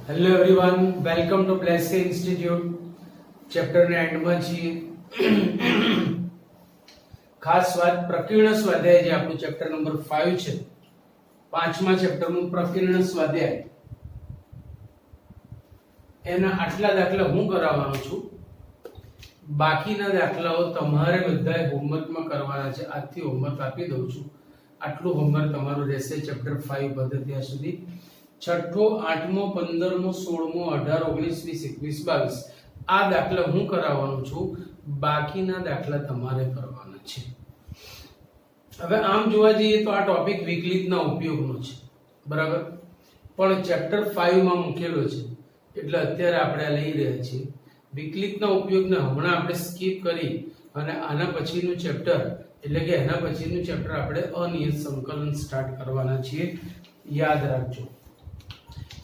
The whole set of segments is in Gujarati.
Hello everyone, welcome to Blessy institute. ચેપ્ટરના એન્ડમાં છીએ. ખાસ વાત પ્રકીર્ણ સ્વાધ્યાય, જે આપણું ચેપ્ટર નંબર 5 છે, પાંચમા ચેપ્ટરનું પ્રકીર્ણ સ્વાધ્યાય. એના આટલા દાખલા હું કરાવવાનો છું. બાકીના દાખલાઓ તમારે બધાએ હોમવર્કમાં કરવાના છે. આજથી હોમવર્ક આપી દઉં છું. આટલું હોમવર્ક તમારું રહેશે ચેપ્ટર 5 પદ્ધતિ ત્યાં સુધી. છઠ્ઠો, આઠમો, 15મો, 16મો, 18, 19, 20, 21, 22 આ દાખલા હું કરાવવાનો છું. બાકીના દાખલા તમારે કરવાના છે. હવે આમ જોવા જઈએ તો આ ટોપિક વિકલિતના ઉપયોગનો છે, બરાબર, પણ ચેપ્ટર 5 માં મૂકેલો છે એટલે અત્યારે આપણે આ લઈ રહ્યા છીએ. વિકલિતના ઉપયોગને હમણાં આપણે સ્કીપ કરી અને આના પછીનું ચેપ્ટર એટલે કે એના પછીનું ચેપ્ટર આપણે અનિયત સંકલન સ્ટાર્ટ કરવાના છીએ. યાદ રાખજો.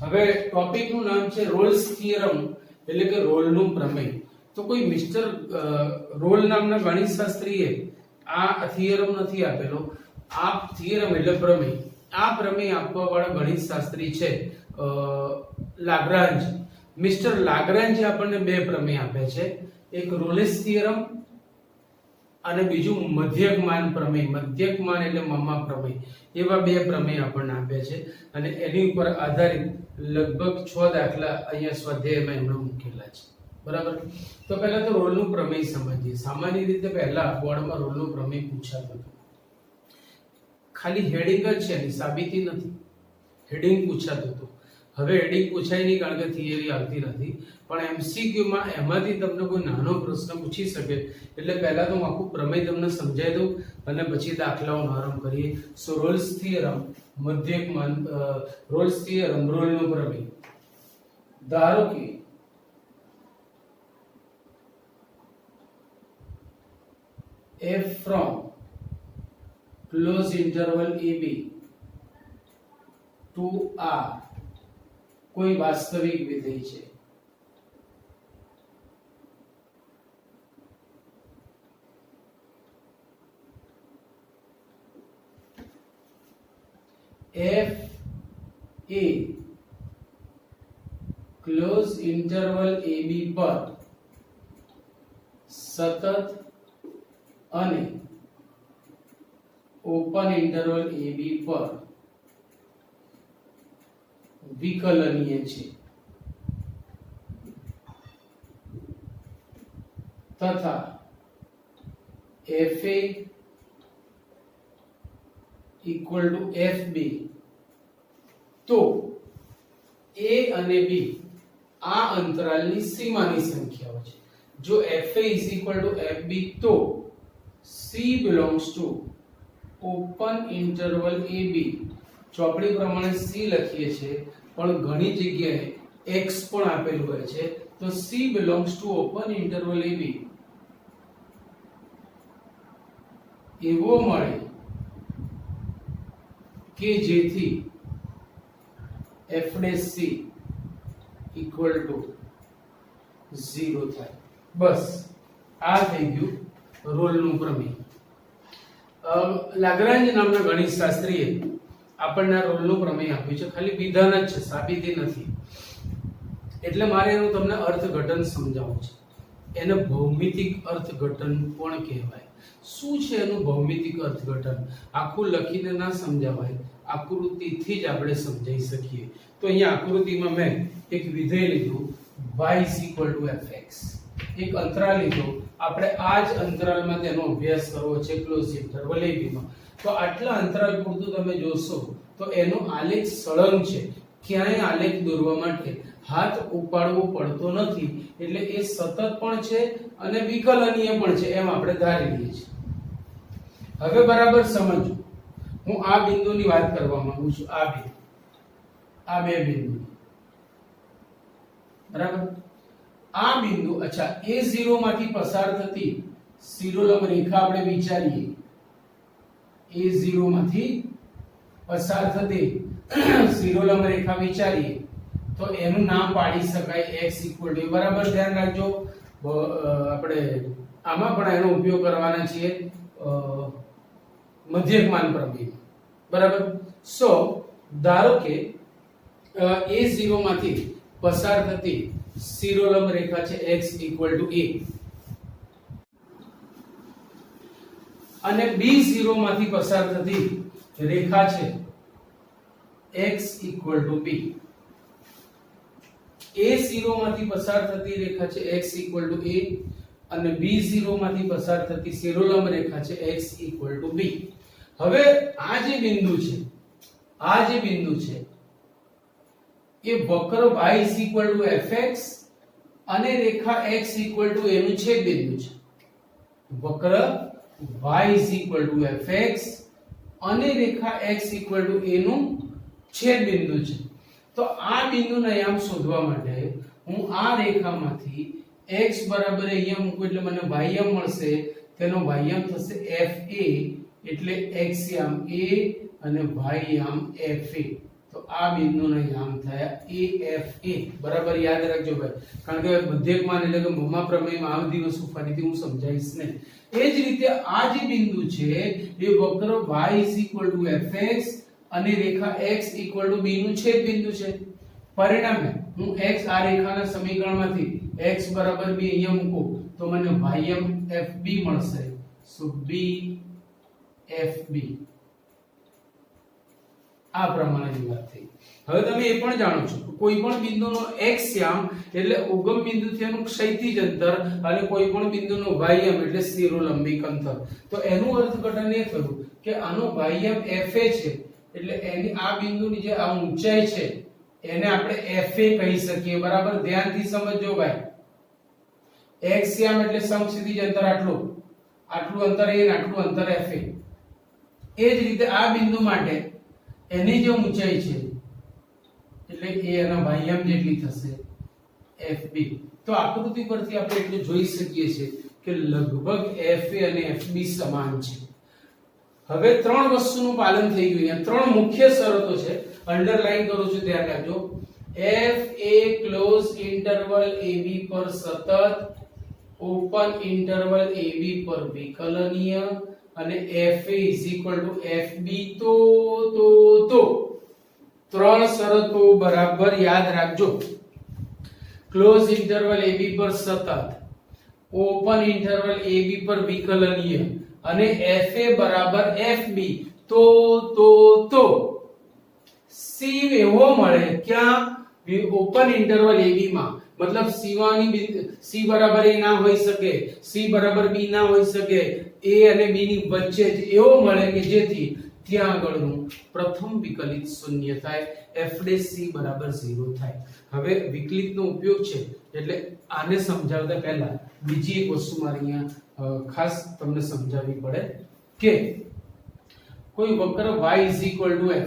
હવે ટોપિકનું નામ છે રોલ્સ થિયરમ, એટલે કે રોલનું પ્રમેય. તો કોઈ મિસ્ટર રોલ નામના ગણિતશાસ્ત્રીએ આ થિયરમ નથી આપેલો. આ થિયરમ એટલે પ્રમેય. આ પ્રમેય આપવા વાળા ગણિતશાસ્ત્રી છે લાગ્રાંજ. મિસ્ટર લાગ્રાંજે આપણને બે પ્રમેય આપ્યા છે, એક રોલેસ થિયરમ અને બીજું મધ્યકમાન પ્રમેય. મધ્યકમાન એટલે મમ્મા પ્રમેય. એવા બે પ્રમેય આપણને આપ્યા છે અને એની ઉપર આધારિત લગભગ 6 દાખલા અહીંયા સ્વાધ્યાયમાં એમણે મૂકેલા છે, બરાબર. તો પહેલા તો રોલનું પ્રમેય સમજીએ. સામાન્ય રીતે પહેલા બોર્ડમાં રોલનું પ્રમેય પૂછાતું હતું. ખાલી હેડિંગ જ છે, એની સાબિતી નથી. હેડિંગ પૂછાતું હતું. હવે હેડિંગ પૂછાય નહીં કારણ કે થિયરી આવતી નથી, પણ એમસીક્યુ માં એમાંથી તમને કોઈ નાનો પ્રશ્ન પૂછી શકે. એટલે પહેલા તો હું આખું પ્રમેય તમને સમજાવી દઉં અને પછી દાખલાઓનો આરંભ કરીએ. સો રોલ્સ થિયરમ, મધ્યકમાન, રોલ્સ થિયરમ, રોલનો પ્રમેય. ધારો કે f from close interval ab to r કોઈ વાસ્તવિક વિધેય છે. f a close interval ab પર સતત અને ઓપન ઇન્ટરવલ ab પર વિકલનીય છે તથા fa equal to fb, તો a અને b આ અંતરાલની સીમાની સંખ્યાઓ છે. જો fa is equal to fb, તો c belongs to open interval ab. ચોપડી પ્રમાણે c લખીએ છીએ પણ ઘણી જગ્યાએ x પણ આપેલું હોય છે, તો c belongs to open interval ab એવો મળે કે જેથી f' equal to 0 થાય. બસ આ થઈ ગયું રોલનું પ્રમેય. લાગ્રાંજ નામના ગણિતશાસ્ત્રીએ આપણને રોલનું પ્રમેય આપ્યું છે. ખાલી વિધાન જ છે, સાબિતી નથી. એટલે મારે એનું તમને અર્થઘટન સમજાવવું છે. એને ભૌમિતિક અર્થઘટન પણ કહેવાય. શું છે એનું ભૌમિતિક અર્થઘટન? આખું લખીને ના સમજાવાય, આકૃતિથી જ આપણે સમજાવી શકીએ. તો અહીંયા આકૃતિમાં મેં એક વિધેય લીધું y fx, એક અંતરાલ લીધો. આપણે આ જ અંતરાલમાં તેનો અભ્યાસ કરવો છે ક્લોઝ ઇન્ટરવલ ab માં. તો આટલા અંતરાલ પૂરતું તમે જોશો તો એનો આલેખ સળંગ છે. ક્યાંય આલેખ દોરવા માટે હાથ ઉપાડવો પડતો નથી. એટલે એ સતત પણ છે અને વિકલનીય પણ છે એમ આપણે ધારી લઈએ છીએ. હવે બરાબર સમજો. હું આ બિંદુની વાત કરવા માંગુ છું. આ બે બિંદુ, બરાબર. આ બિંદુ, અચ્છા, a0 માંથી પસાર થતી શિરોલંબ રેખા આપણે વિચારીએ. a0 માંથી પસાર થતી શિરોલંબ રેખા વિચારીએ તો એનું નામ પાડી શકાય x equal to, બરાબર. ધ્યાન રાખજો, આપણે આમાં પણ એનો ઉપયોગ કરવાના છીએ મધ્યકમાન પ્રમેય, બરાબર. સો ધારો કે A0 માંથી પસાર થતી શિરોલંબ રેખા છે x a અને B0 માંથી પસાર થતી રેખા છે x b. A0 માંથી પસાર થતી રેખા છે x a અને B0 માંથી પસાર થતી શિરોલંબ રેખા છે x b. હવે આ જે બિંદુ છે એ વક્ર y fx અને રેખા x એનું છેદ બિંદુ છે. વક્ર y fx અને રેખા x એનું છેદ બિંદુ છે. તો આ બિંદુનો યામ શોધવા માટે હું આ રેખામાંથી x બરાબર અહીંયા મૂકું એટલે મને y યામ મળશે. તેનો y યામ થશે fa એટલે x યામ a અને y યામ fa. તો આ બિંદુનો યામ થયા afa. બરાબર યાદ રાખજો ભાઈ, કારણ કે મધ્યકમાં એટલે કે મમા પ્રમેયમાં આ બધી વસ્તુ ફરીથી હું સમજાવીશ નહીં. એ જ રીતે આ જે બિંદુ છે એ વક્ર y fx અને રેખા x b નું છેદ બિંદુ છે. પરિણામે હું x આ રેખાના સમીકરણમાંથી x બરાબર b અહીંયા મૂકું તો મને ym fb મળશે. સો b fb આ પ્રમાણેની વાત થઈ. હવે તમે એ પણ જાણો છો કોઈ પણ બિંદુનો x યામ એટલે ઉગમ બિંદુથી એનું ક્ષૈતિજ અંતર અને કોઈ પણ બિંદુનો y યામ એટલે શિરોલંબિક અંતર. તો એનું અર્થઘટન એ થયું કે આનો y યામ fa છે એટલે એની આ બિંદુની જે આ ઊંચાઈ છે એને આપણે fa કહી શકીએ. બરાબર ધ્યાનથી સમજજો ભાઈ. x યામ એટલે સમક્ષિતિજ અંતર આટલું અંતર a અને આટલું અંતર fa. એ જ રીતે આ બિંદુ માટે એની જે ઊંચાઈ છે એટલે a અને y યામ જેટલી થશે fb. તો આકૃતિ પરથી આપણે એટલું જોઈ શકીએ છીએ કે લગભગ fa અને fb સમાન છે. હવે ત્રણ વસ્તુનું પાલન થઈ ગયું. અહીંયા ત્રણ મુખ્ય શરતો છે, અંડરલાઈન કરું છું, ધ્યાન રાખજો. f a close interval ab પર સતત, ઓપન ઇન્ટરવલ ab પર વિકલનીય અને fa fb. તો ત્રણ શરતો બરાબર યાદ રાખજો. ક્લોઝ ઇન્ટરવલ ab પર સતત, ઓપન ઇન્ટરવલ ab પર વિકલનીય અને fa બરાબર fb. તો c એવો મળે ક્યાં? ઓપન ઇન્ટરવલ ab માં. મતલબ c બરાબર a ના હોઈ શકે, c બરાબર b ના હોઈ શકે, a અને b ની વચ્ચે જ એવો મળે કે જેથી ત્યાં આગળનું પ્રથમ વિકલિત શૂન્ય થાય, f' c બરાબર 0 થાય. હવે વિકલિતનો ઉપયોગ છે એટલે આને સમજાવતા પહેલા બીજી એક વસ્તુ મારે અહીંયા ખાસ તમને સમજાવવી પડે કે કોઈ વક્ર y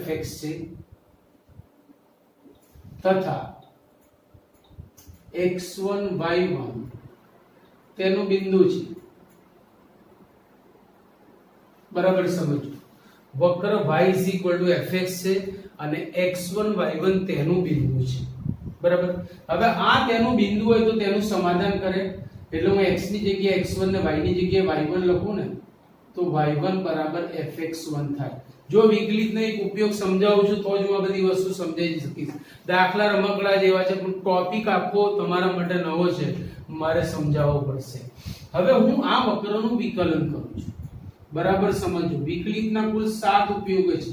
fx છે તથા x1 y1 તેનું બિંદુ છે. બરાબર સમજો. વક્ર y fx છે અને x1 y1 તેનું બિંદુ છે. બરાબર. હવે આ તેનું બિંદુ હોય તો તેનું સમાધાન કરે એટલે હું x ની જગ્યાએ x1 ને y ની જગ્યાએ y1 લખું ને તો y1 બરાબર fx1 થાય. જો વિકલિતનો એક ઉપયોગ સમજાવું છું તો જ હું આ બધી વસ્તુ સમજાવી શકીશ. દાખલા રમકડા જેવા છે પણ ટોપિક આખો તમારા માટે નવો છે, મારે સમજાવવો પડશે. હવે હું આ વક્રનું વિકલન કરું છું. બરાબર સમજો. વિકલિતના કુલ 7 ઉપયોગો છે.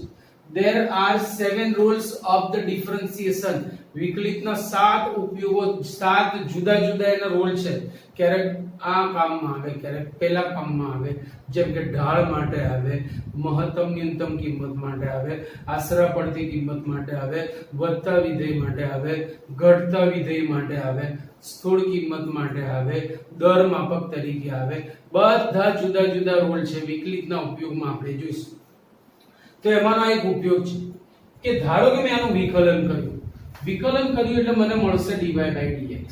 there are 7 rules of the differentiation. વિકલિતના 7 ઉપયોગો, 7 જુદા જુદા એના રોલ છે. ક્યારેક આ કામમાં આવે, ક્યારેક પેલા કામમાં આવે. જેમ કે ઢાળ માટે આવે, મહત્તમ ન્યૂનતમ કિંમત માટે આવે, આશરા પડતી કિંમત માટે આવે, વધતા વિધેય માટે આવે, ઘટતા વિધેય માટે આવે, સ્થૂળ કિંમત માટે આવે, દર માપક તરીકે આવે. બધા જુદા જુદા રોલ છે. વિકલિતના ઉપયોગમાં આપણે જોઈશું. તો એમાંનો એક ઉપયોગ છે કે ધારો કે મેં આનું વિકલન કર્યું એટલે મને મળશે dy by dx.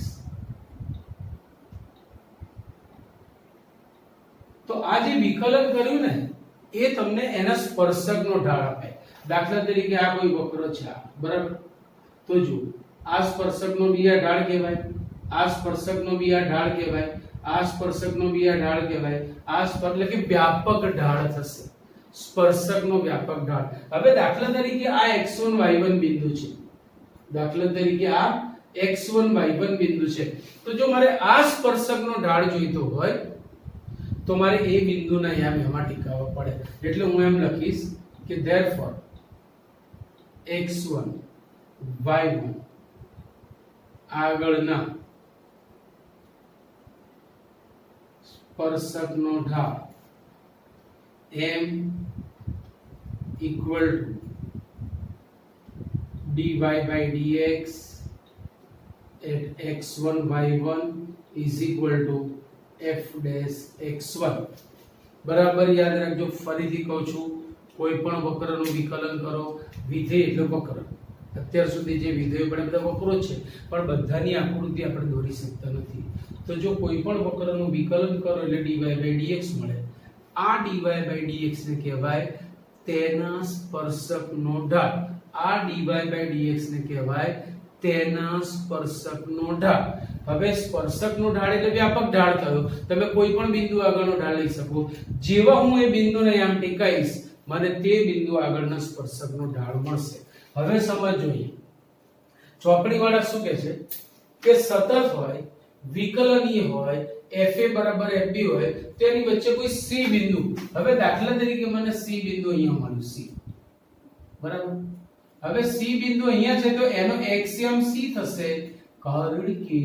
તો આ જે વિકલન કર્યું ને એ તમને એના સ્પર્શકનો ઢાળ આપે. દાખલા તરીકે આ કોઈ વક્ર છે આ, બરાબર. તો જો આ સ્પર્શકનો બી આ ઢાળ કહેવાય, આ સ્પર્શકનો બી આ ઢાળ કહેવાય, આ સ્પર્શકનો બી આ ઢાળ કહેવાય. આ એટલે કે વ્યાપક ઢાળ થશે, સ્પર્શકનો વ્યાપક ઢાળ. હવે દાખલા તરીકે આ x1 y1 બિંદુ છે, દાખલા તરીકે આ x1 y1 બિંદુ છે, તો જો મારે આ સ્પર્શકનો ઢાળ જોઈતો હોય તો મારે એ બિંદુને અહીંયા એમાં ટીકાવવા પડે, એટલે હું એમ લખીશ કે therefore x1 y1 આગળના સ્પર્શકનો ઢાળ m equal to dy by dx at x1 y1 is equal to f dash x1. બરાબર યાદ રાખજો, ફરીથી કહું છું, કોઈ પણ વક્રનું વિકલન કરો, વિધેય એટલે વક્ર. અત્યાર સુધી જે વિધેયો પણ બધા વક્રો છે, પણ બધાની આકૃતિ આપણે દોરી શકતા નથી. તો જો કોઈ પણ વક્રનું વિકલન કરો એટલે dy by dx મળે. આ dy by dx ને કહેવાય તેના સ્પર્શકનો ઢાળ. આ dy by dx ને કહેવાય તેના સ્પર્શકનો ઢાળ. હવે સ્પર્શકનો ઢાળ એટલે વ્યાપક ઢાળ થયો. તમે કોઈ પણ બિંદુ આગળનો ઢાળ લઈ શકો. જેવા હું એ બિંદુને આમ ટીકાઈશ, મને તે બિંદુ આગળના સ્પર્શકનો ઢાળ મળશે. હવે સમજો, ચોકડીવાળા શું કહે છે કે સતત હોય, વિકલનીય હોય, fa બરાબર fb હોય, તેની વચ્ચે કોઈ c બિંદુ. હવે દાખલા તરીકે મને c બિંદુ અહીંયા મળ્યું, c બરાબર. હવે c બિંદુ અહીંયા છે તો એનો એક્સિયમ c થશે, કારણ કે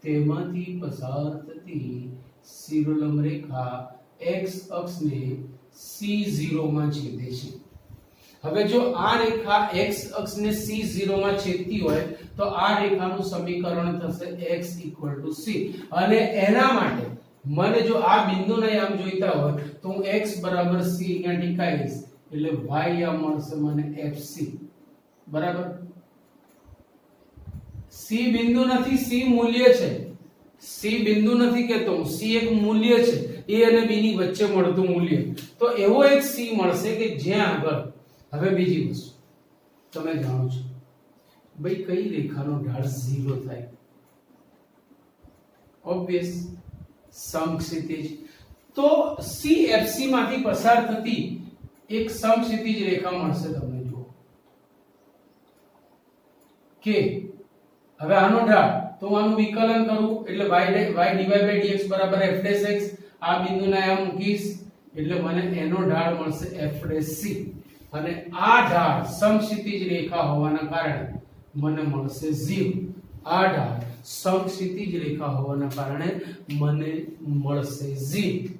તેમાંથી પસાર થતી શિરોલંબ રેખા x અક્ષને c0 માં છેદે છે. હવે જો આ રેખા x અક્ષને c0 માં છેદતી હોય તો આ રેખાનું સમીકરણ થશે x c, અને એના માટે મને જો આ બિંદુને આમ જોઈતા હોય તો હું x બરાબર c અહીંયા ટીકાઈશ, એટલે y આમ મળશે મને fc. બરાબર. c બિંદુ નથી, c મૂલ્ય છે. c બિંદુ નથી કહેતો હું, c એક મૂલ્ય છે, a અને b ની વચ્ચે મળતું મૂલ્ય. તો એવો એક c મળશે કે જ્યાં આગળ, હવે બીજી વસ્તુ તમે જાણો છો ભાઈ, કઈ રેખાનો ઢાળ 0 થાય? ઓબ્વિયસ, સમક્ષિતિજ. તો CFC માંથી પસાર થતી એક સમક્ષિતિજ રેખા મળશે તમને. કે હવે આનો ઢાળ, તો હું આનું વિકલન કરું એટલે y dy by dx બરાબર f dash x. આ બિંદુને આ મૂકીશ એટલે મને એનો ઢાળ મળશે f dash c, અને આ ઢાળ સમક્ષિતિજ રેખા હોવાના કારણે મને મળશે 0. આ ઢાળ સમક્ષિતિજ રેખા હોવાના કારણે મને મળશે 0.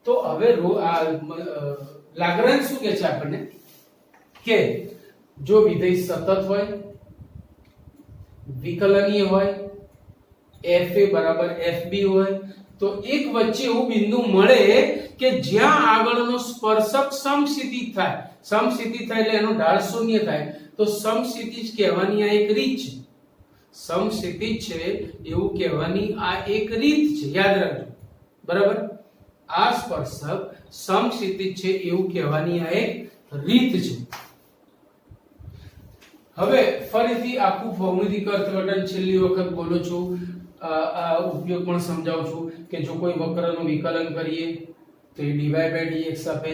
તો હવે લાગ્રાંજ શું કહે છે આપણને કે જો વિધેય સતત હોય, વિકલનીય હોય, fa બરાબર fb હોય, તો એક વચ્ચે એવું બિંદુ મળે કે જ્યાં આગળનો સ્પર્શક સમક્ષિતિજ થાય. સમક્ષિતિજ થાય એટલે એનો ઢાળ શૂન્ય થાય. તો સમક્ષિતિજ કહેવાની આ એક રીત છે. સમક્ષિતિજ છે એવું કહેવાની આ એક રીત છે, યાદ રાખજો. બરાબર. આ સ્પર્શક સમક્ષિતિજ છે એવું કહેવાની આ એક રીત છે. હવે ફરીથી આખું ભૌમિતિક અર્થઘટન છેલ્લી વખત બોલું છું, આ ઉપયોગ પણ સમજાવું છું કે જો કોઈ વક્રનું વિકલન કરીએ તો એ dy by dx આપે.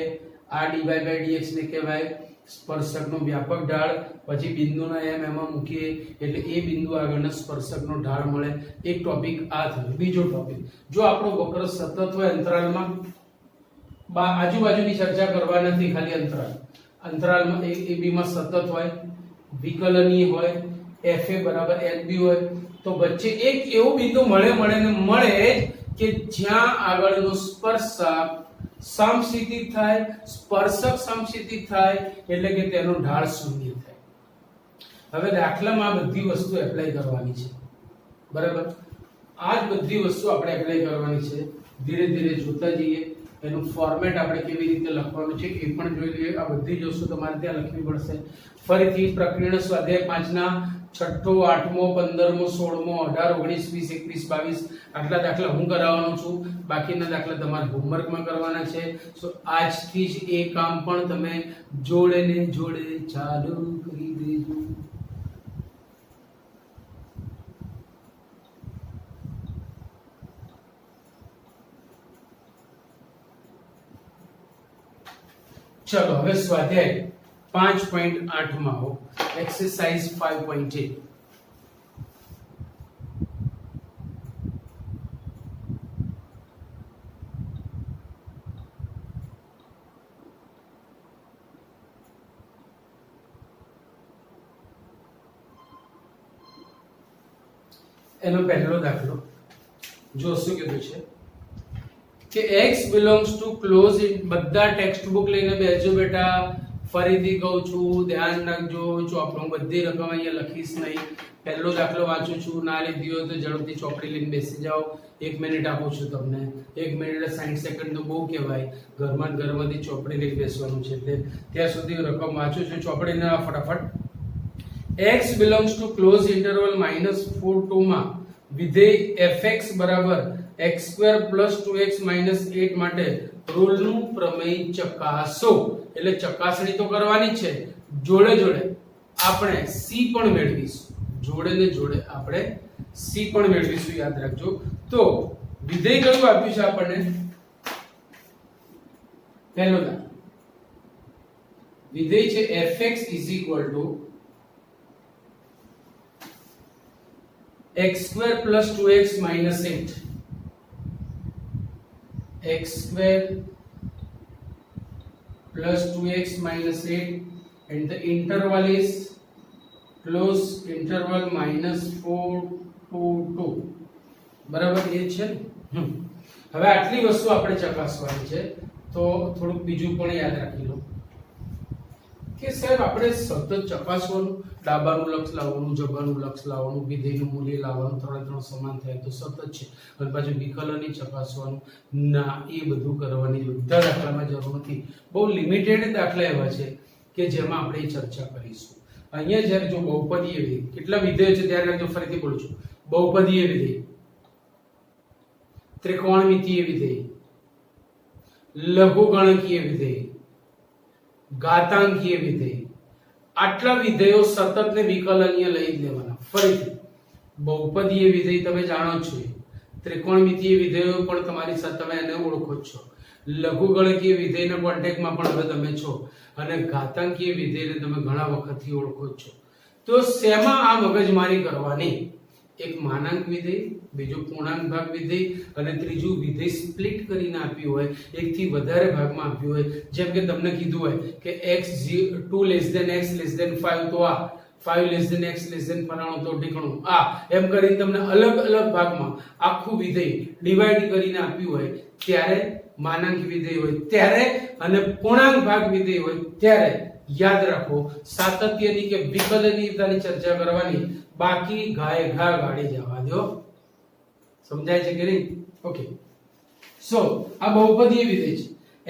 આ dy by dx ને કહેવાય સ્પર્શકનો વ્યાપક ઢાળ. પછી બિંદુના એમાં મૂકીએ એટલે એ બિંદુ આગળના સ્પર્શકનો ઢાળ મળે. એક ટોપિક આ થયો. બીજો ટોપિક, જો આપણો વક્ર સતત હોય અંતરાલમાં, આજુબાજુની ચર્ચા કરવા નથી, ખાલી અંતરાલમાં ab માં સતત હોય, વિકલનીય હોય, fa બરાબર fb હોય, તો વચ્ચે એક એવું બિંદુ મળે કે જ્યાં આગળનો સ્પર્શક સમક્ષિતિજ થાય. સ્પર્શક સમક્ષિતિજ થાય એટલે કે તેનો ઢાળ શૂન્ય થાય. હવે દાખલામાં આ બધી વસ્તુ એપ્લાય કરવાની છે. બરાબર. આ જ બધી વસ્તુ આપણે એપ્લાય કરવાની છે. ધીરે ધીરે જોતા જઈએ. એનું ફોર્મેટ આપણે કેવી રીતે લખવાનું છે એ પણ જોઈ લઈએ. આ બધી જ વસ્તુ તમારે ત્યાં લખવી પડશે. ફરીથી પ્રકરણ સ્વાધ્યાય 5 ના 6ઠ્ઠો, 8મો, 15મો, 16મો, 18, 19, 20, 21, 22 આટલા દાખલા હું કરાવવાનો છું. બાકીના દાખલા તમારે હોમવર્કમાં કરવાના છે. સો આજથી જ એ કામ પણ તમે જોડે ને જોડે ચાલુ કરી દેજો. ચલો હવે સ્વાધ્યાય 5.8 માં હો, એક્સરસાઇઝ 5.8. એનો પહેલો દાખલો જો શું કીધું છે કે x belongs to close in બધા ટેક્સ્ટ બુક લઈને બેસજો બેટા. ફરીથી કહું છું ધ્યાન રાખજો, ચોપડું બધી રકમ અહીંયા લખીશ નહીં. પહેલો દાખલો વાંચું છું, ના લીધી હોય તો ઝડપથી ચોપડી લઈને બેસી જાઓ. 1 મિનિટ આપું છું તમને. 1 મિનિટ 60 સેકન્ડ તો બહુ કહેવાય. ઘરમાંથી ચોપડી લઈને બેસવાનું છે એટલે ત્યાં સુધી રકમ વાંચું છું. ચોપડીને ફટાફટ. x belongs to close interval -4 2 માં વિધેય fx બરાબર x² + 2x - 8 માટે રોલનું પ્રમેય ચકાસો. એટલે ચકાસણી તો કરવાની છે, જોડે જોડે આપણે c પણ મેળવીશું. જોડે ને જોડે આપણે c પણ મેળવીશું, યાદ રાખજો. તો વિધેય કયું આપ્યું છે આપણને? પહેલો દાખલો વિધેય છે fx = x² + 2x - 8. x² plus 2x minus 8 and the interval is close interval -4 to 2 બરાબર એ છે ને. હવે આટલી વસ્તુ આપણે ચકાસવાની છે તો થોડુંક બીજું પણ યાદ રાખી લો કે સાહેબ આપણે સતત ચકાસવાનું, ડાબાનું લક્ષ લાવવાનું, જબાનું લક્ષ લાવવાનું, વિધેયનું મૂલ્ય લાવવાનું, ત્રણે સમાન થાય તો સતત છે. અને પાછું વિકલનની ચકાસવાનું ના, એ બધું કરવાની બધા દાખલામાં જરૂર નથી. બહુ લિમિટેડ દાખલા એવા છે કે જેમાં આપણે ચર્ચા કરીશું. અહીંયા જ્યારે જો બહુપદીય વિધેય, કેટલા વિધેયો છે ધ્યાન રાખજો, ફરીથી બોલું છું. બહુપદીય વિધેય, ત્રિકોણમિતીય વિધેય, લઘુગણકીય વિધેય, ઘાતાંકીય વિધેય, આટલા વિધેયો સતત ને વિકલનીય લઈ લેવાના. ફરીથી બહુપદીય વિધેય તમે જાણો છો, ત્રિકોણમિતીય વિધેયો પણ તમારી સાથે તમે એને ઓળખો છો, લઘુગણકીય વિધેયના કોન્ટેક્ટમાં પણ હવે તમે છો, અને ઘાતાંકીય વિધેયને તમે ઘણા વખતથી ઓળખો છો. તો શેમાં આ મગજમારી કરવાની? એક માનાંક વિધેય, બીજું પૂર્ણાંક ભાગ વિધેય, અને ત્રીજું વિધેય સ્પ્લિટ કરીને આપ્યું હોય, એકથી વધારે ભાગમાં આપ્યું હોય. જેમ કે તમને કીધું હોય કે x2 x <5 તો આ, 5 x ફલાણું તો ઢીકણું આ, એમ કરીને તમને અલગ અલગ ભાગમાં આખું વિધેય ડિવાઈડ કરીને આપ્યું હોય ત્યારે માનાંક વિધેય હોય ત્યારે, અને પૂર્ણાંક ભાગ વિધેય હોય ત્યારે યાદ રાખો સાતત્યની કે વિકલનીયતાની ચર્ચા કરવાની, બાકી ઘાય ઘા ગાડી જવા દો. સમજાય છે કે નહીં? ઓકે. સો આ બહુપદીય વિધેય છે,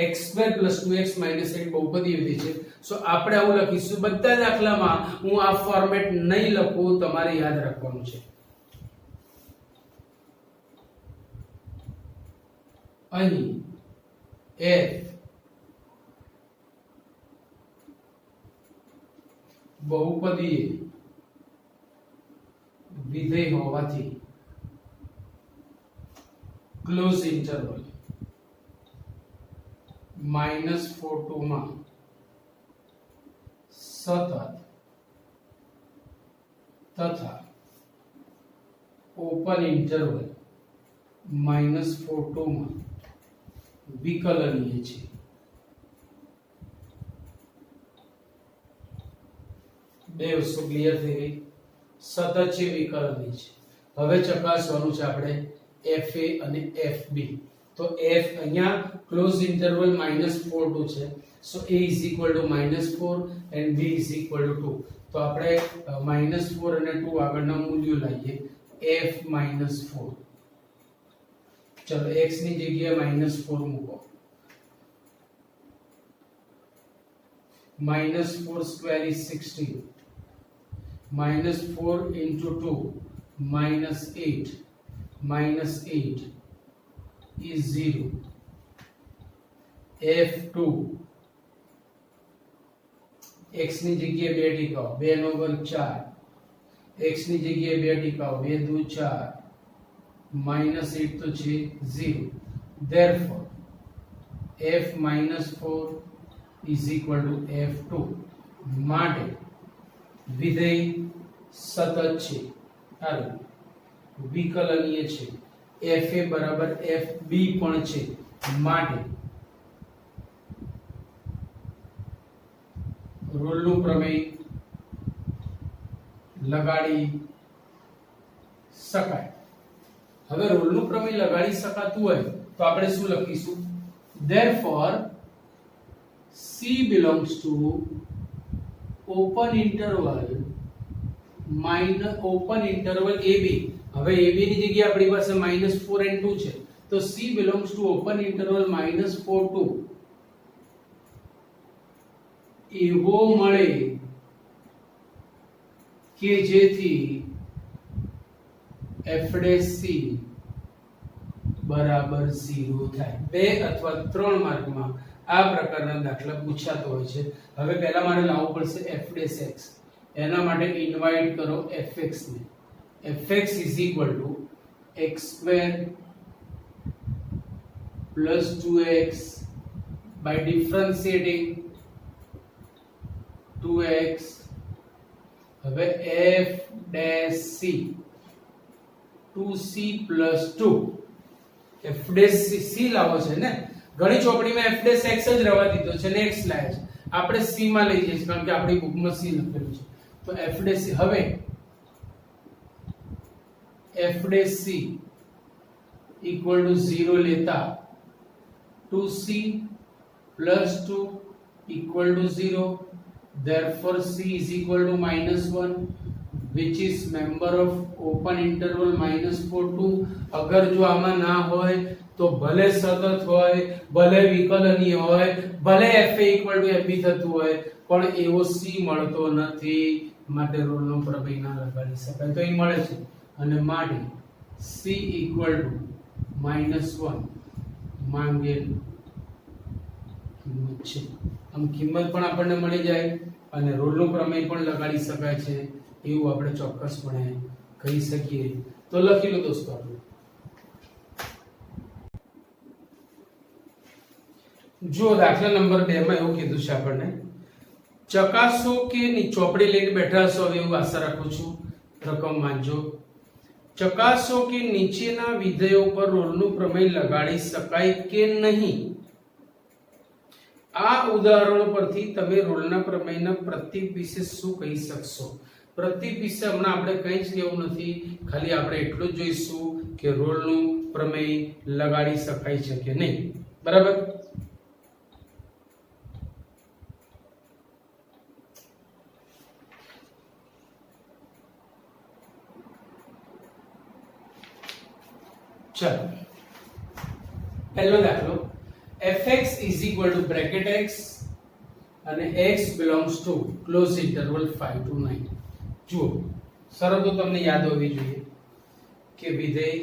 x² + 2x - 8 બહુપદીય વિધેય છે. સો આપણે આવું લખીશું. બધા દાખલામાં હું આ ફોર્મેટ નહીં લખું, તમારે યાદ રાખવાનું છે. અહીં f બહુપદીય વિધેય હોવાથી ક્લોઝ ઇન્ટરવલ -4 to માં સતત તથા ઓપન ઇન્ટરવલ -4 to માં વિકલનીય છે. બે વસ્તુ ક્લિયર થઈ ગઈ. સતત છે, વિકલનીય છે. હવે ચકાસવાનું છે આપણે fa અને fb. તો f અહીંયા ક્લોઝ ઇન્ટરવલ -4 to છે, સો a = -4 and b = 2. તો આપણે -4 અને 2 આગળના મૂલ્યો લાવીએ. f -4, ચલો x ની જગ્યાએ -4 મૂકો. -4² is 16, -4 into 2 -8, -8 is 0. f2 x ની જગ્યાએ 2 ટીકાઓ, 2 નો વર્ગ 4, x ની જગ્યાએ 2 ટીકાઓ, 2 દુ 4, -8 તો છે 0. therefore f -4 is equal to f2. માટે વિધેય સતત છે, હાલો વિકલનીય છે, fa બરાબર fb પણ છે. માટે રોલનું પ્રમેય લગાડી શકાય. હવે રોલનું પ્રમેય લગાડી શકાતું હોય તો આપણે શું લખીશું? therefore C belongs to open interval open interval AB. હવે AB ની જગ્યાએ આપણી પાસે -4 and 2 છે, તો C belongs to open interval -4 to એવો મળે કે જેથી f'(c) બરાબર 0 થાય. 2 અથવા 3 માર્કમાં આ પ્રકારના દાખલા પૂછાતો હોય છે. હવે પહેલા મારે લાવવું પડશે f'(x). એના માટે ઇન્વાઇટ કરો fx ને. fx = x² + 2x by differentiating 2x. હવે f'(c) 2c + 2 f'(c) લાવો છે ને, ઘણી ચોપડીમાં f'(x) જ રવા દીધો છે ને x લાયા છે. આપણે c માં લઈ જઈશું કારણ કે આપણી બુકમાં c લખેલું છે. તો f'(c) હવે f'(c) = 0 લેતા 2c + 2 = 0. therefore C is equal to -1 which is member of open interval -4 to. अगर जो आमा ना होय तो भले सतत होय, भले विकलनीय होय, भले fa = fb થતું હોય પણ એવો c મળતો નથી, માટે રોલનો પ્રમેય ના લગાડી શકાય. તો અહીં મળે છે અને માટે c = -1 માંગેલ કિંમત છે. આમ કિંમત પણ આપણને મળી જાય અને રોલનો પ્રમેય પણ લગાડી શકાય છે એવું આપણે ચોક્કસપણે કહી શકીએ. તો લખી લો દોસ્તો. આપણે જો દાખલા નંબર 2 માં એવું કીધું છે આપણને, ચકાસો કે ચોપડી લઈને બેઠા હશો હવે એવું આશા રાખું છું, રકમ વાંચજો. ચકાસો કે નીચેના વિધેયો પર રોલનું પ્રમેય લગાડી શકાય કે નહીં. આ ઉદાહરણ પરથી તમે રોલના પ્રમેયના પ્રતીક વિશે શું કહી શકશો? પ્રતીક વિશે હમણાં આપણે કંઈ જ કહેવું નથી, ખાલી આપણે એટલું જ જોઈશું કે રોલનું પ્રમેય લગાડી શકાય છે કે નહીં. બરાબર? ચાલો પહેલો દાખલો, fx = x અને x belongs to close interval 5 to 9. જુઓ શરતો તમને યાદ હોવી જોઈએ કે વિધેય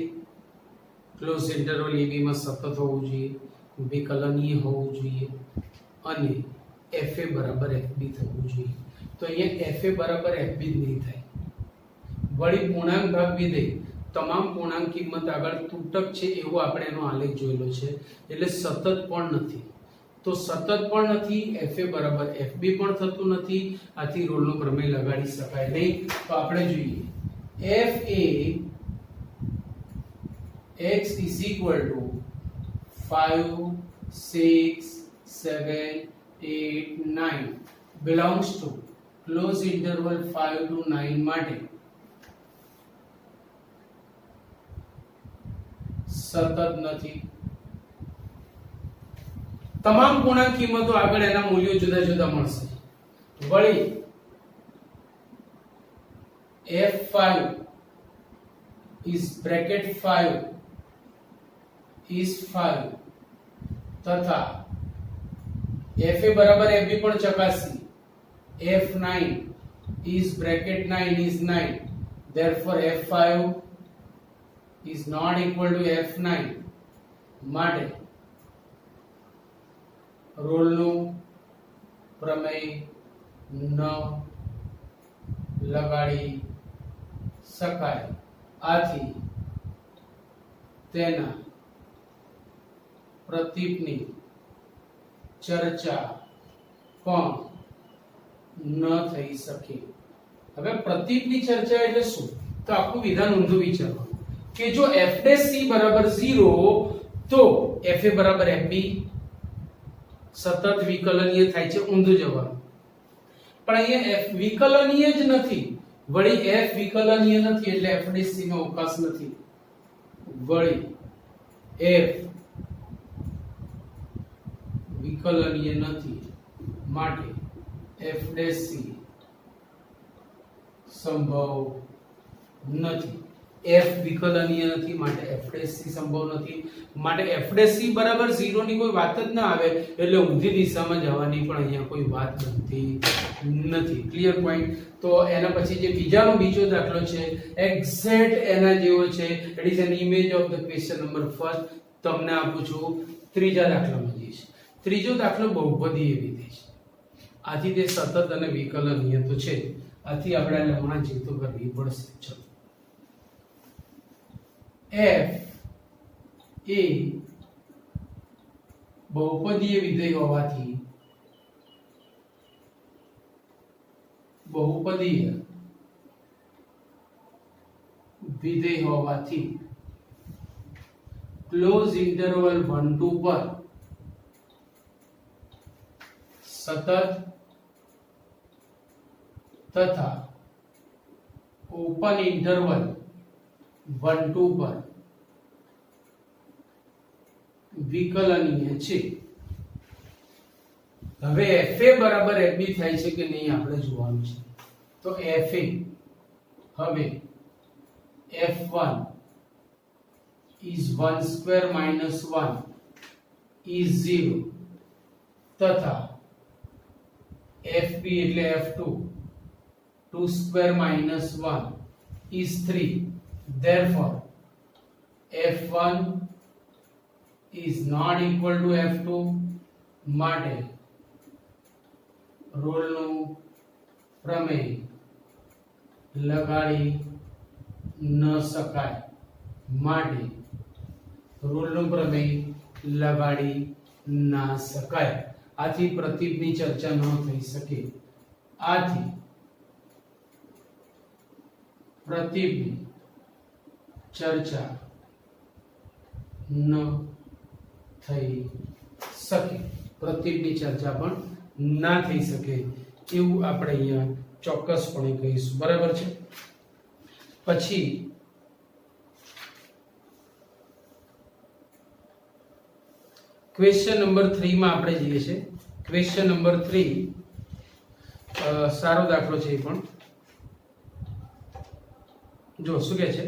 ક્લોઝ ઇન્ટરવલ ab માં સતત હોવું જોઈએ, વિકલનીય હોવું જોઈએ અને fa = fb થવું જોઈએ. તો અહીંયા fa = fb જ નહીં થાય. વળી પૂર્ણાંક ભાગ વિધેય તમામ પૂર્ણાંક કિંમત આગળ તૂટક છે એવો આપણે એનો આલેખ જોયેલો છે, એટલે સતત પણ નથી. તો સતત પણ નથી, fa = fb પણ થતું નથી, આથી રોલનો પ્રમેય લગાડી શકાય નહીં. તો આપણે જોઈએ f(a) x = 5 6 7 8 9 belongs to close interval 5 to 9 માટે સતત નથી. તમામ પૂર્ણાંક કિંમતો આગળ એના મૂલ્યો જુદા જુદા મળશે. વળી f5 is bracket 5 is 5 તથા fa બરાબર fb પણ ચકાસી. f9 is bracket 9 is 9, therefore f5 is not equal to f9. માટે રોલનું પ્રમેય ન લગાડી શકાય. આથી તેના પ્રતીકની ચર્ચા પણ ન થઈ શકે. હવે પ્રતીકની ચર્ચા એટલે શું? તો આખું વિધાન ઊંધું વિચારવાનું કે જો f'(c) = 0 તો fa = fb સતત વિકલનીય થાય છે, ઊંધું જવાનું. પણ અહીંયા વિકલનીય જ નથી વળી f વિકલનીય નથી એટલે fdc નો અવકાશ નથી. વળી f વિકલનીય નથી માટે fdc સંભવ નથી. f વિકલનીય નથી માટે fdc સંભવ નથી. માટે fdc બરાબર 0 ની કોઈ વાત જ ના આવે એટલે ઊંધી દિશામાં જવાની પણ અહીંયા કોઈ વાત બનતી નથી. Clear point. તો એના પછી જે બીજો દાખલો છે એક્ઝેક્ટ એના જેવો છે. It is an image of the question number first. તમને આપું છું ત્રીજા દાખલામાં જઈશ. ત્રીજો દાખલો બહુપદીય વિધેય છે. આથી તે સતત અને વિકલનીય તો છે. આથી આપણે લમણા ચિંતો કરવી પડશે. ચલો f એ બહુપદીય વિધેય હોવાથી ક્લોઝ ઇન્ટરવલ 1 2 પર સતત તથા ઓપન ઇન્ટરવલ 1 2 પર વિકલનીય છે. હવે fa બરાબર fb થાય છે કે નહીં આપણે જોવાનું છે. તો fa હવે f1 is 1 square minus 1 is 0 તથા fb એટલે f2 2 square minus 1 is 3. Therefore f1 is not equal to f2. માટે રોલનું પ્રમેય લગાડી ન શકાય. માટે રોલનું પ્રમેય લગાડી ના શકાય. આથી પ્રતીકની ચર્ચા ન થઈ શકે. આથી પ્રતીકની ચર્ચા ન થઈ શકે. પ્રતીકની ચર્ચા પણ ના થઈ શકે એવું આપણે અહીંયા ચોક્કસપણે કહીશું. બરાબર છે. પછી ક્વેશ્ચન નંબર 3 માં આપણે જઈએ છીએ. ક્વેશ્ચન નંબર 3 સારો દાખલો છે. એ પણ જો શું કહે છે,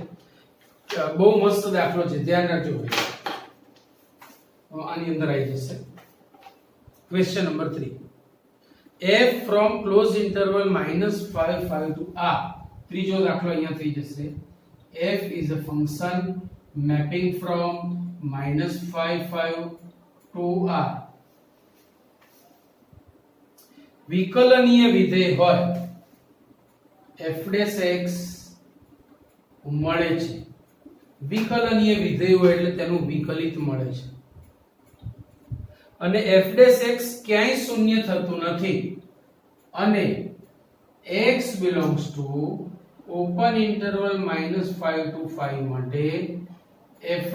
બહુ મસ્ત દાખલો છે, ધ્યાન રાખજો ભાઈ. આની અંદર આવી જશે question number 3. f from close interval -5 5 to r. ત્રીજો દાખલો અહીંયા થઈ જશે. f is a function mapping from -5 5 to r. વિકલનીય વિધેય હોય f' મળે છે. વિકલનીય વિધેય હોય એટલે તેનું વિકલિત મળે છે. અને f' ક્યાંય શૂન્ય થતું નથી. અને x belongs to open interval -5 to 5 માટે f'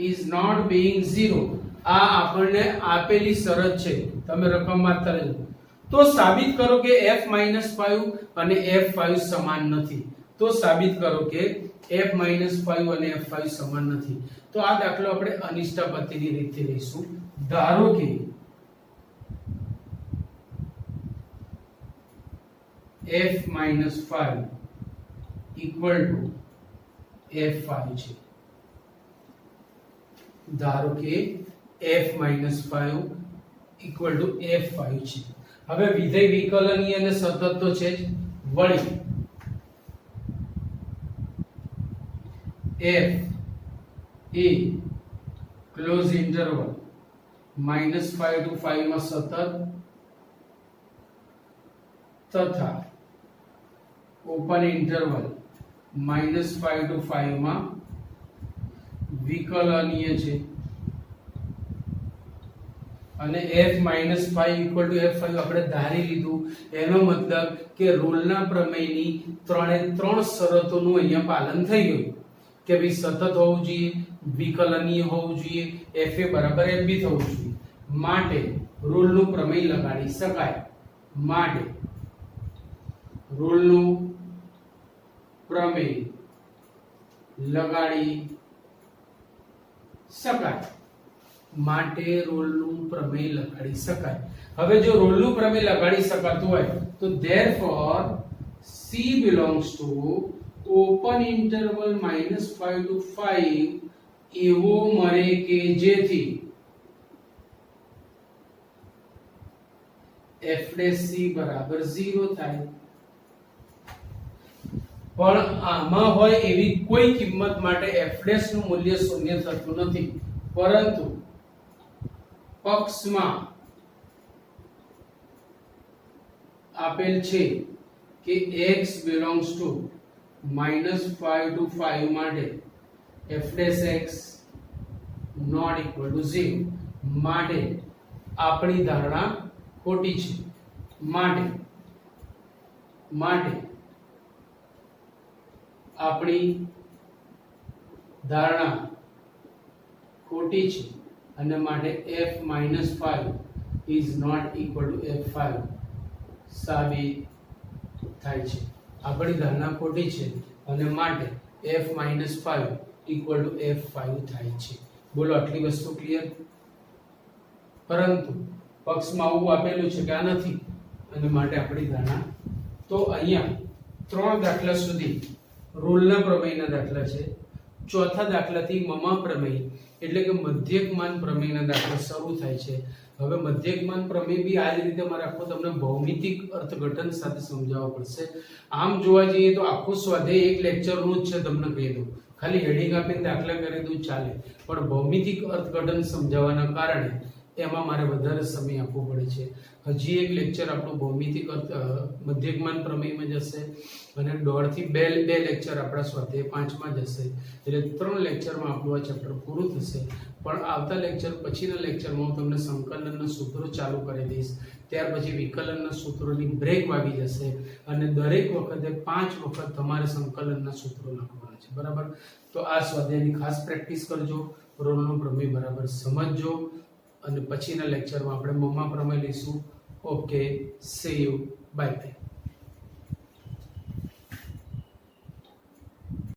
is not being 0. આ આપણને આપેલી શરત છે. તમે રકમ માત્ર રહેજો. તો સાબિત કરો કે f-5 અને f5 સમાન નથી. તો સાબિત કરો કે f-5 અને f5 સમાન નથી. તો આ દાખલો આપણે અનિષ્ટાપતિની રીતે લઈશું. ધારો કે f-5 equal to f5 છે. ધારો કે f-5 equal to f5 છે. હવે વિધેય વિકલનીય અને સતત તો છે જ. વળી f એ ક્લોઝ ઇન્ટરવલ -5 to 5 માં સતત તથા ઓપન ઇન્ટરવલ -5 to 5 માં વિકલનીય છે. અને f-5 equal to f5 આપણે ધારી લીધું. એનો મતલબ કે રોલના પ્રમેયની ત્રણે ત્રણ શરતોનું અહીંયા પાલન થઈ ગયું કે ભાઈ સતત હોવું જોઈએ, વિકલનીય હોવું જોઈએ, fa બરાબર fb થવું જોઈએ. માટે રોલનું પ્રમેય લગાડી શકાય. માટે રોલનું પ્રમેય લગાડી શકાય, માટે રોલનું પ્રમેય લગાડી શકાય. હવે જો રોલનું પ્રમેય લગાડી શકાતું હોય તો therefore C belongs to open interval -5 to 5 એવો મળે કે જેથી f' બરાબર 0 થાય. પણ આમાં હોય એવી કોઈ કિંમત માટે f' નું મૂલ્ય શૂન્ય થતું નથી, પરંતુ પક્ષમાં આપેલ છે કે x belongs to -5 to 5 માટે f' not equal to 0, માટે આપણી ધારણા ખોટી છે. માટે આપણી ધારણા ખોટી છે અને માટે f-5 is not equal to f5 સાબિત થાય છે. આપણી ધારણા ખોટી છે અને માટે f-5 equal to f5 થાય છે. બોલો આટલી વસ્તુ ક્લિયર? પરંતુ પક્ષમાં આવું આપેલું છે કે આ નથી અને માટે આપણી ધારણા. તો અહીંયા 3 દાખલા સુધી રોલના પ્રમેયના દાખલા છે. ચોથા દાખલાથી મમા પ્રમેય એટલે કે મધ્યકમાન પ્રમેયના દાખલા શરૂ થાય છે. હવે મધ્યકમાન પ્રમેય બી આ જ રીતે મારે આખો તમને ભૌમિતિક અર્થઘટન સાથે સમજાવવો પડશે. આમ જોવા જઈએ તો આખું સ્વાધ્યાય એક લેક્ચરનું જ છે, તમને કહી દઉં. ખાલી હેડિંગ આપીને દાખલા કરી દઉં ચાલે, પણ ભૌમિતિક અર્થઘટન સમજાવવાના કારણે એમાં મારે વધારે સમય આપવો પડે છે. હજી એક લેક્ચર આપણું ભૌમિતિક મધ્યકમાન પ્રમેયમાં જશે અને 1.5 થી 2 લેક્ચર આપણા સ્વાધ્યાય 5 માં જશે. એટલે 3 લેક્ચરમાં આપણું આ ચેપ્ટર પૂરું થશે. પણ આવતા લેક્ચર પછીના લેક્ચરમાં હું તમને સંકલનના સૂત્રો ચાલુ કરી દઈશ. ત્યાર પછી વિકલનના સૂત્રોની બ્રેક વાગી જશે અને દરેક વખતે 5 વખત તમારે સંકલનના સૂત્રો લખવાના છે. બરાબર? તો આ સ્વાધ્યાયની ખાસ પ્રેક્ટિસ કરજો, રોલનો પ્રમેય બરાબર સમજજો અને પછીના લેક્ચરમાં આપણે મમ્મા પ્રમેય લઈશું. Okay, C you, bye bye.